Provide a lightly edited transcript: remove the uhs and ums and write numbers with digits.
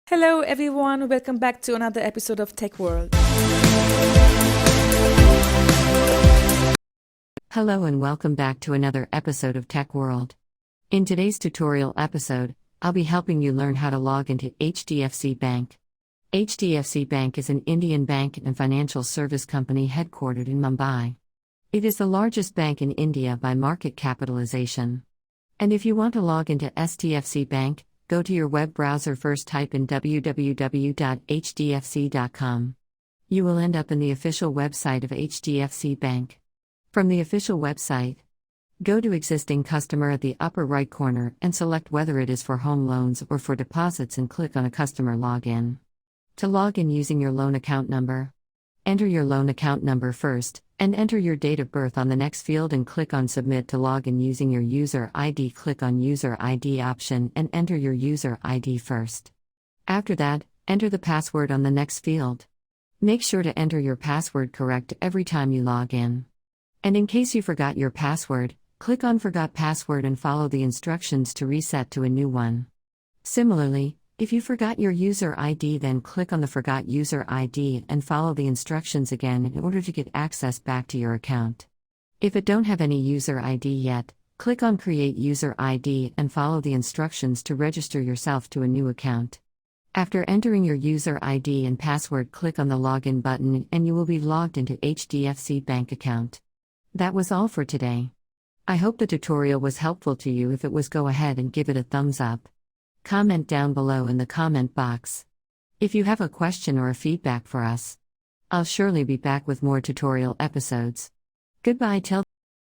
Hello everyone, welcome back to another episode of Tech World. Hello and welcome back to another episode of Tech World. In today's tutorial episode, I'll be helping you learn how to log into HDFC Bank. HDFC Bank is an Indian bank and financial service company headquartered in Mumbai. It is the largest bank in India by market capitalization. And if you want to log into HDFC Bank, go to your web browser first, type in www.hdfc.com. You will end up in the official website of HDFC Bank. From the official website, go to Existing Customer at the upper right corner and select whether it is for home loans or for deposits and click on a customer login. To log in using your loan account number, enter your loan account number first, and enter your date of birth on the next field and click on Submit. To log in using your user ID, click on User ID option and enter your user ID first. After that, enter the password on the next field. Make sure to enter your password correct every time you log in. And in case you forgot your password, click on Forgot Password and follow the instructions to reset to a new one. Similarly, if you forgot your user ID, then click on the Forgot User ID and follow the instructions again in order to get access back to your account. If it don't have any user ID yet, click on Create User ID and follow the instructions to register yourself to a new account. After entering your user ID and password, click on the Login button and you will be logged into HDFC Bank account. That was all for today. I hope the tutorial was helpful to you. If it was, go ahead and give it a thumbs up. Comment down below in the comment box. If you have a question or a feedback for us, I'll surely be back with more tutorial episodes. Goodbye till